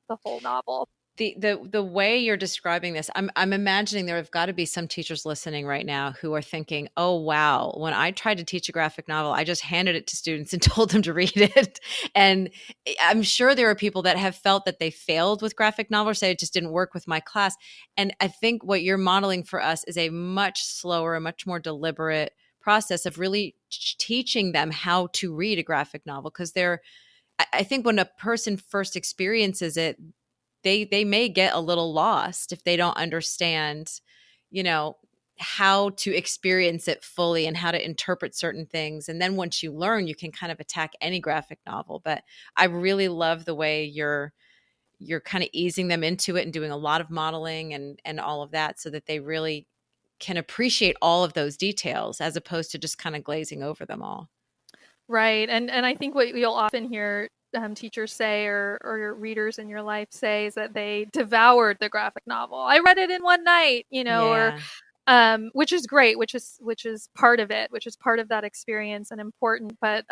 novel. The way you're describing this, I'm imagining there have got to be some teachers listening right now who are thinking, "Oh wow, when I tried to teach a graphic novel, I just handed it to students and told them to read it." And I'm sure there are people that have felt that they failed with graphic novels, say it just didn't work with my class. And I think what you're modeling for us is a much slower, a much more deliberate process of really teaching them how to read a graphic novel, because they're I think when a person first experiences it, they may get a little lost if they don't understand, you know, how to experience it fully and how to interpret certain things. And then once you learn, you can kind of attack any graphic novel. But I really love the way you're kind of easing them into it and doing a lot of modeling and all of that so that they really can appreciate all of those details as opposed to just kind of glazing over them all. Right. And I think what you'll often hear, teachers say, or your readers in your life say, is that they devoured the graphic novel. I read it in one night, or Yeah. which is great, which is part of it, which is part of that experience and important. But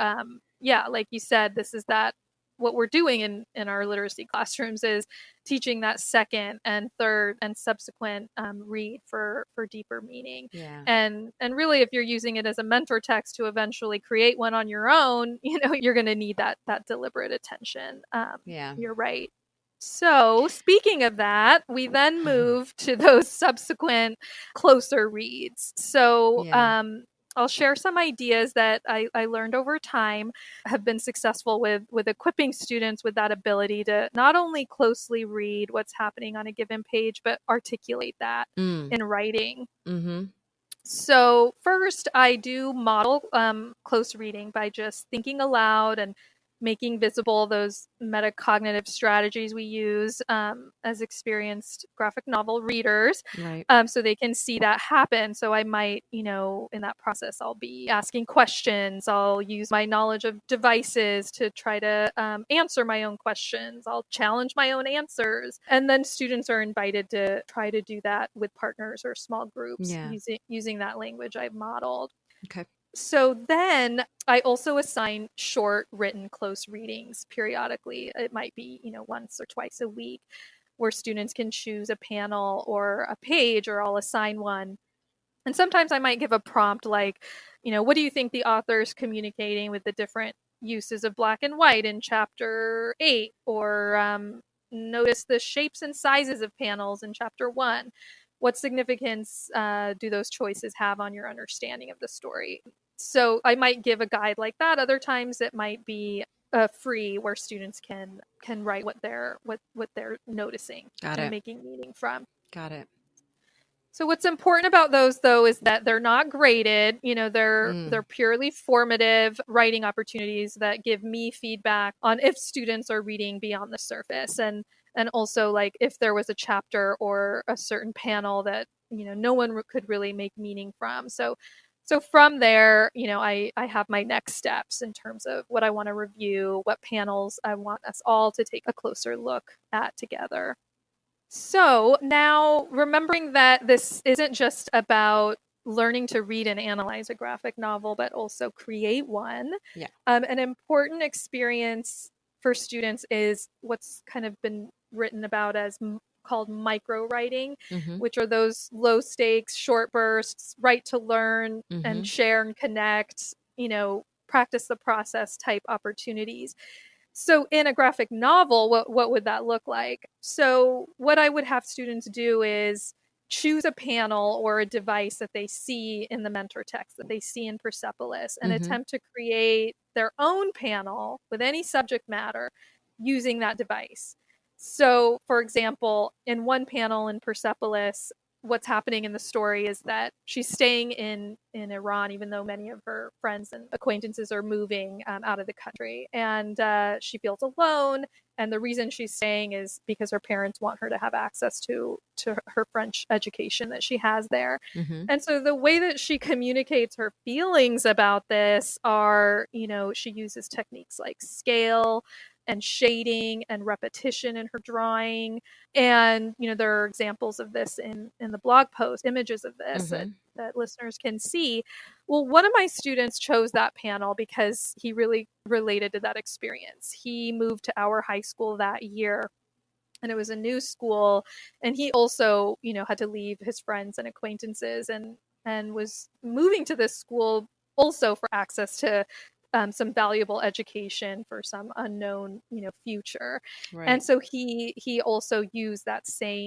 yeah, like you said, this is that what we're doing in our literacy classrooms is teaching that second and third and subsequent, read for deeper meaning. Yeah. And really, if you're using it as a mentor text to eventually create one on your own, you're going to need that deliberate attention. Yeah. You're right. So, speaking of that, we then move to those subsequent closer reads. So, Yeah. I'll share some ideas that I learned over time have been successful with equipping students with that ability to not only closely read what's happening on a given page, but articulate that Mm. in writing. Mm-hmm. So, first, I do model, close reading by just thinking aloud and making visible those metacognitive strategies we use, as experienced graphic novel readers, Right. so they can see that happen. So, I might, in that process, I'll be asking questions. I'll use my knowledge of devices to try to, answer my own questions. I'll challenge my own answers. And then students are invited to try to do that with partners or small groups Yeah. using that language I've modeled. Okay. So then I also assign short written close readings periodically. It might be, once or twice a week, where students can choose a panel or a page, or I'll assign one. And sometimes I might give a prompt like, what do you think the author is communicating with the different uses of black and white in chapter 8? Or notice the shapes and sizes of panels in chapter 1. What significance do those choices have on your understanding of the story? So I might give a guide like that. Other times it might be free, where students can write what they're noticing Got and it. making meaning from. Got it. So what's important about those, though, is that they're not graded. They're Mm. they're purely formative writing opportunities that give me feedback on if students are reading beyond the surface, and also like if there was a chapter or a certain panel that no one could really make meaning from. So from there, I have my next steps in terms of what I want to review, what panels I want us all to take a closer look at together. So now, remembering that this isn't just about learning to read and analyze a graphic novel, but also create one, Yeah. an important experience for students is what's kind of been written about as called micro writing, Mm-hmm. which are those low stakes, short bursts, write to learn Mm-hmm. and share and connect, practice the process type opportunities. So in a graphic novel, what would that look like? So what I would have students do is choose a panel or a device that they see in the mentor text, that they see in Persepolis, and Mm-hmm. attempt to create their own panel with any subject matter using that device. So, for example, in one panel in Persepolis, what's happening in the story is that she's staying in Iran, even though many of her friends and acquaintances are moving out of the country, and she feels alone. And the reason she's staying is because her parents want her to have access to her French education that she has there. Mm-hmm. And so the way that she communicates her feelings about this are, she uses techniques like scale and shading and repetition in her drawing. And, there are examples of this in the blog post, images of this Mm-hmm. that listeners can see. Well, one of my students chose that panel because he really related to that experience. He moved to our high school that year, and it was a new school, and he also had to leave his friends and acquaintances, and was moving to this school also for access to some valuable education for some unknown future. And Right. so he also used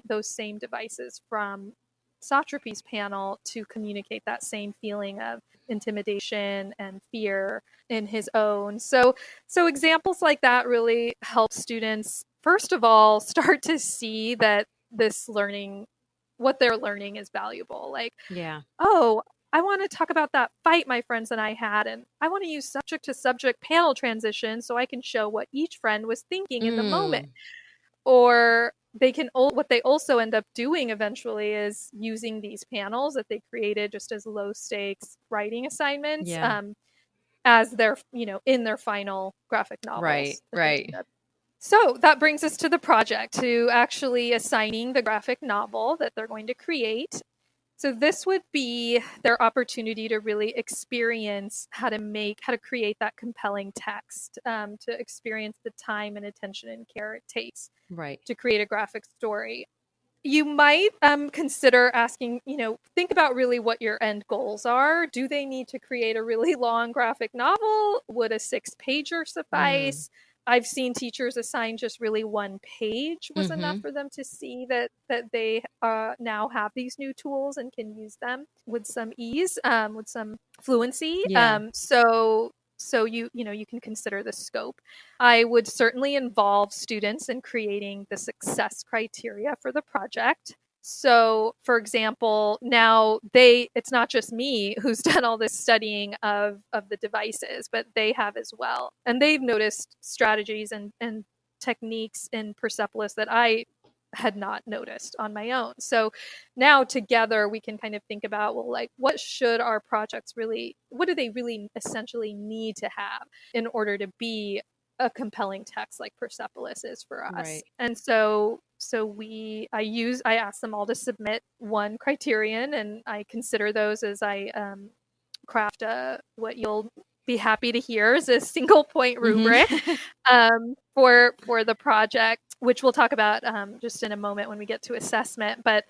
those same devices from Satrapi's panel to communicate that same feeling of intimidation and fear in his own. So examples like that really help students, first of all, start to see that what they're learning is valuable. Like, Yeah. oh, I want to talk about that fight my friends and I had, and I want to use subject to subject panel transition so I can show what each friend was thinking in the moment. Mm. Or what they also end up doing eventually is using these panels that they created just as low stakes writing assignments, Yeah. as their, in their final graphic Right. novels that they Right. end up. So that brings us to the project, to actually assigning the graphic novel that they're going to create. So this would be their opportunity to really experience how to create that compelling text, to experience the time and attention and care it takes Right. to create a graphic story. You might consider asking, think about really what your end goals are. Do they need to create a really long graphic novel? Would a 6-pager Mm. suffice? I've seen teachers assign just really one page was enough Mm-hmm. for them to see that they now have these new tools and can use them with some ease, with some fluency. Yeah. So you can consider the scope. I would certainly involve students in creating the success criteria for the project. So, for example, now it's not just me who's done all this studying of the devices, but they have as well. And they've noticed strategies and techniques in Persepolis that I had not noticed on my own. So now together we can kind of think about, well, like, what do they really essentially need to have in order to be a compelling text like Persepolis is for us. Right. And I ask them all to submit one criterion, and I consider those as I craft what you'll be happy to hear is a single point rubric Mm-hmm. for the project, which we'll talk about just in a moment when we get to assessment. But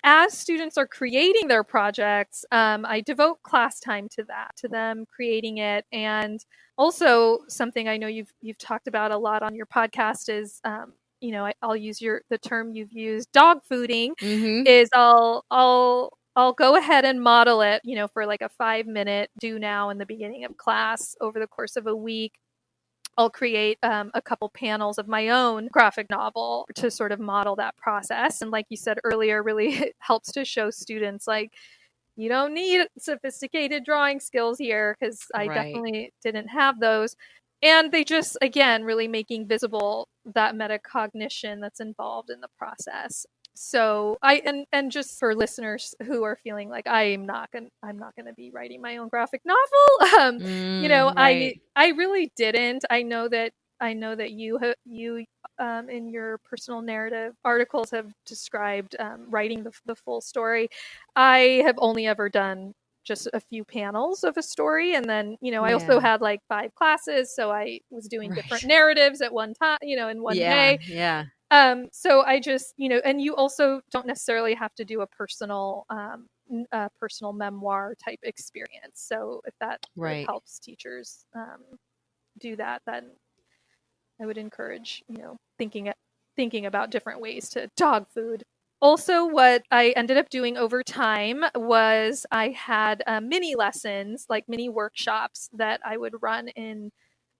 as students are creating their projects, I devote class time to that, to them creating it. And also something I know you've talked about a lot on your podcast is, I'll use the term you've used, dog fooding. Mm-hmm. Is I'll go ahead and model it, for like a 5-minute do now in the beginning of class. Over the course of a week, I'll create a couple panels of my own graphic novel to sort of model that process. And like you said earlier, really it helps to show students, like, you don't need sophisticated drawing skills here, because I Right. definitely didn't have those. And they just, again, really making visible that metacognition that's involved in the process. So and just for listeners who are feeling like I'm not gonna be writing my own graphic novel, Right. I really didn't. I know that you in your personal narrative articles have described writing the full story. I have only ever done just a few panels of a story, and then I also Yeah. had like 5 classes, so I was doing different Right. narratives at one time, in one Yeah. day. Yeah. So I just, and you also don't necessarily have to do a personal memoir type experience. So if that sort of Right. helps teachers do that, then I would encourage, thinking about different ways to dog food. Also, what I ended up doing over time was I had mini lessons, like mini workshops that I would run in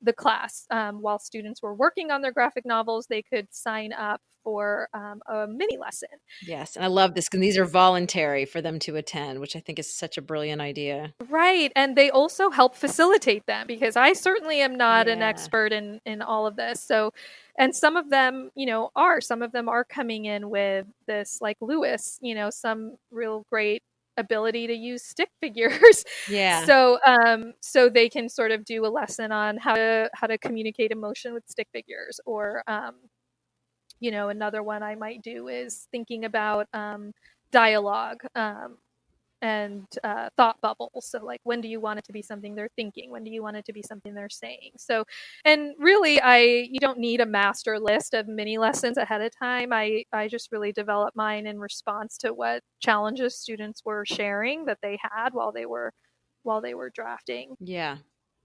the class. While students were working on their graphic novels, they could sign up for a mini lesson. Yes, and I love this, and these are voluntary for them to attend, which I think is such a brilliant idea. Right, and they also help facilitate them because I certainly am not an Yeah. expert in all of this. So, and some of them, some of them are coming in with this, like Lewis, some real great ability to use stick figures. Yeah. So they can sort of do a lesson on how to communicate emotion with stick figures, or another one I might do is thinking about dialogue, and thought bubbles. So, like, when do you want it to be something they're thinking? When do you want it to be something they're saying? So, and really, you don't need a master list of mini lessons ahead of time. I just really developed mine in response to what challenges students were sharing that they had while they were drafting. Yeah.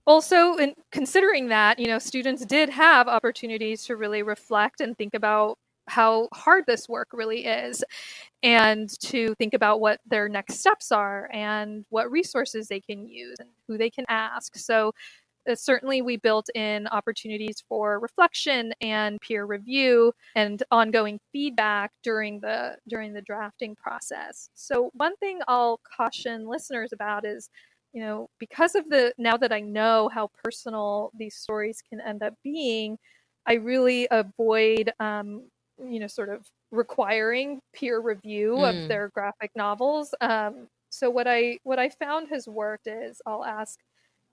Also, in considering that, students did have opportunities to really reflect and think about how hard this work really is, and to think about what their next steps are and what resources they can use and who they can ask. So, certainly we built in opportunities for reflection and peer review and ongoing feedback during the drafting process. So, one thing I'll caution listeners about is, because of the now that I know how personal these stories can end up being, I really avoid sort of requiring peer review of Mm. their graphic novels. So what I found has worked is I'll ask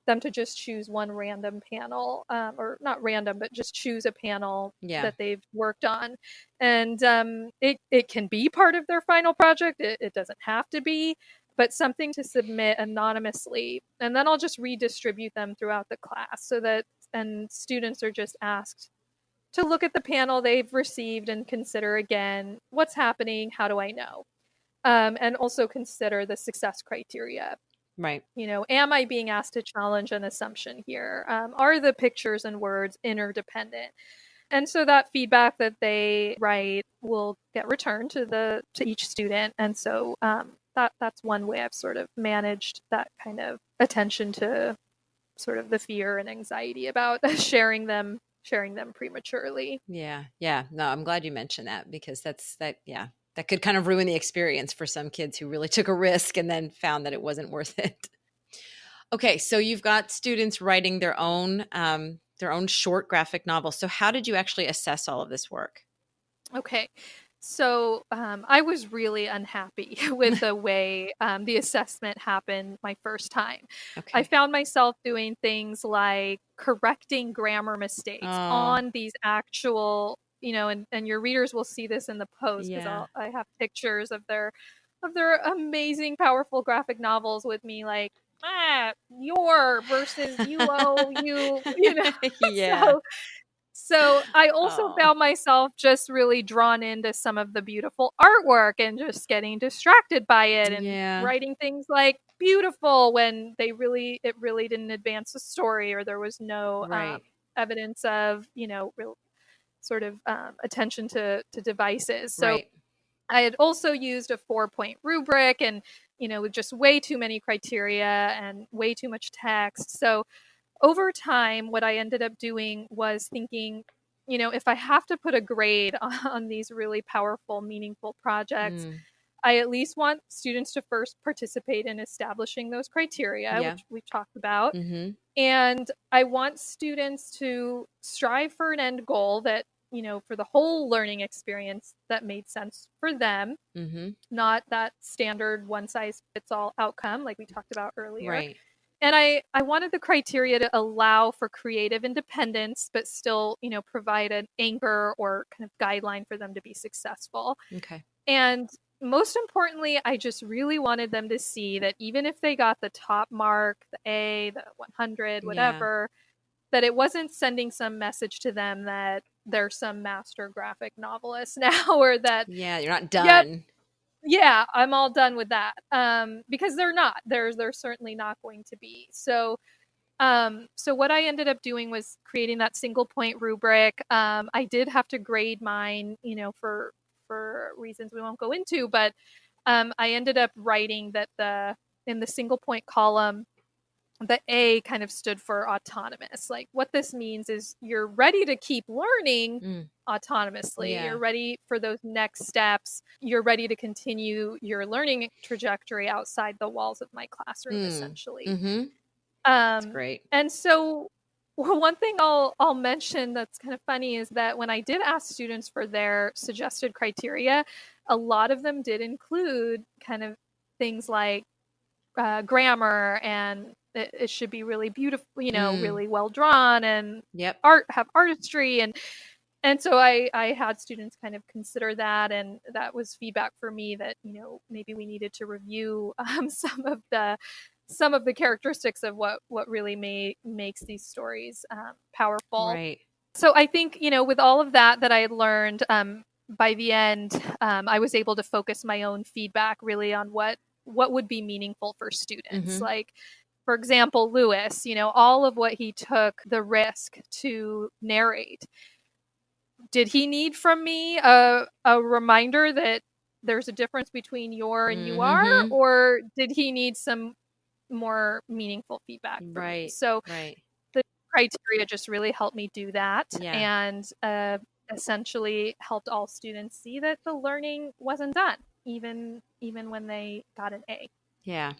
them to just choose one random panel, or not random, but just choose a panel Yeah. that they've worked on, and it can be part of their final project. It doesn't have to be, but something to submit anonymously, and then I'll just redistribute them throughout the class so that and students are just asked to look at the panel they've received and consider again what's happening, how do I know, and also consider the success criteria. Right. Am I being asked to challenge an assumption here? Are the pictures and words interdependent? And so that feedback that they write will get returned to each student. And so that's one way I've sort of managed that kind of attention to sort of the fear and anxiety about sharing them prematurely. Yeah. Yeah. No, I'm glad you mentioned that because yeah, that could kind of ruin the experience for some kids who really took a risk and then found that it wasn't worth it. Okay, so you've got students writing their own short graphic novel. So how did you actually assess all of this work? Okay. So I was really unhappy with the way the assessment happened my first time. I Okay. found myself doing things like correcting grammar mistakes Oh, on these actual, and your readers will see this in the post because yeah. I have pictures of their amazing, powerful graphic novels with me, like your versus you. Yeah. So I also Oh, found myself just really drawn into some of the beautiful artwork and just getting distracted by it and yeah. writing things like beautiful when it really didn't advance the story, or there was no Right. evidence of real sort of attention to devices. So Right. I had also used a 4-point rubric, and with just way too many criteria and way too much text. So over time, what I ended up doing was thinking, if I have to put a grade on these really powerful, meaningful projects, Mm, I at least want students to first participate in establishing those criteria, yeah. which we've talked about. Mhm. And I want students to strive for an end goal that, for the whole learning experience that made sense for them, Mhm. not that standard one size fits all outcome like we talked about earlier. Right. And I wanted the criteria to allow for creative independence, but still, provide an anchor or kind of guideline for them to be successful. Okay. And most importantly, I just really wanted them to see that even if they got the top mark, the A, the 100, Yeah. whatever, that it wasn't sending some message to them that they're some master graphic novelist now, or that, Yeah, you're not yep, done. yeah, I'm all done with that. Because they're not. They're certainly not going to be. So what I ended up doing was creating that single point rubric. I did have to grade mine, for reasons we won't go into, but I ended up writing that the in the single point column the A kind of stood for autonomous. Like what this means is you're ready to keep learning autonomously. Yeah. You're ready for those next steps. You're ready to continue your learning trajectory outside the walls of my classroom, essentially. Mm-hmm. That's great. And so one thing I'll mention that's kind of funny is that when I did ask students for their suggested criteria, a lot of them did include kind of things like grammar, and it should be really beautiful, really well drawn, and have artistry, and so I had students kind of consider that, and that was feedback for me that maybe we needed to review some of the characteristics of what really makes these stories powerful. Right. So I think with all of that I had learned, by the end, I was able to focus my own feedback really on what would be meaningful for students. Like, for example, Lewis, all of what he took the risk to narrate. Did he need from me a reminder that there's a difference between your and you are, or did he need some more meaningful feedback from me? So the criteria just really helped me do that, and essentially helped all students see that the learning wasn't done, even when they got an A. Yeah.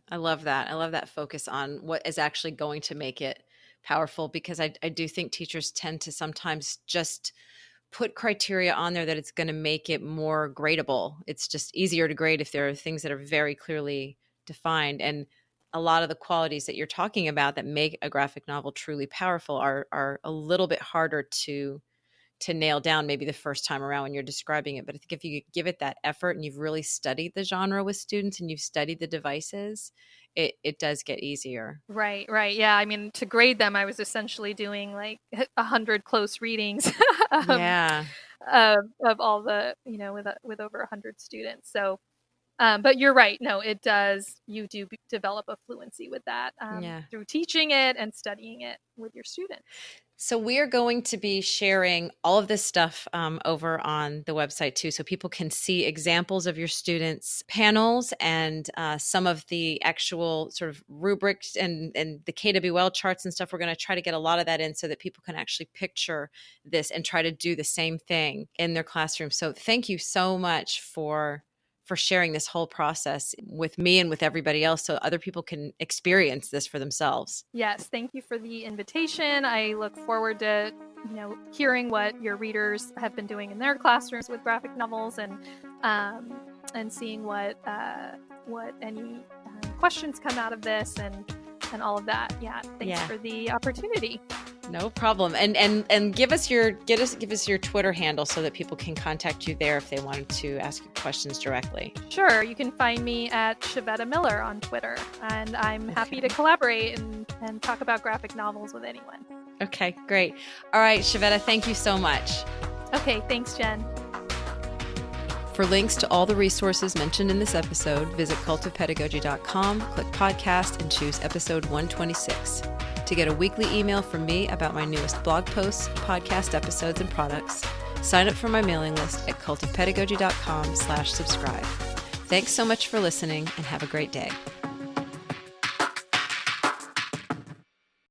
I love that. I love that focus on what is actually going to make it powerful, because I do think teachers tend to sometimes just put criteria on there that it's going to make it more gradable. It's just easier to grade if there are things that are very clearly defined. And a lot of the qualities that you're talking about that make a graphic novel truly powerful are a little bit harder to nail down maybe the first time around when you're describing it. But I think if you give it that effort and you've really studied the genre with students and you've studied the devices, it does get easier. Right. Yeah. I mean, to grade them, I was essentially doing like 100 close readings of all the, with over 100 students. So, but you're right. No, it does. You do develop a fluency with that through teaching it and studying it with your students. So we are going to be sharing all of this stuff over on the website too, so people can see examples of your students' panels and some of the actual sort of rubrics and the KWL charts and stuff. We're going to try to get a lot of that in so that people can actually picture this and try to do the same thing in their classroom. So thank you so much for sharing this whole process with me and with everybody else so other people can experience this for themselves. Yes, thank you for the invitation. I look forward to, hearing what your readers have been doing in their classrooms with graphic novels, and seeing what any questions come out of this and all of that. Yeah, thanks for the opportunity. No problem. And give us your Twitter handle so that people can contact you there if they wanted to ask you questions directly. Sure. You can find me at Shavetta Miller on Twitter, and I'm happy to collaborate and talk about graphic novels with anyone. Okay, great. All right, Shavetta, thank you so much. Okay, thanks, Jen. For links to all the resources mentioned in this episode, visit cultofpedagogy.com, click podcast, and choose episode 126. To get a weekly email from me about my newest blog posts, podcast episodes, and products, sign up for my mailing list at cultofpedagogy.com/subscribe. Thanks so much for listening, and have a great day.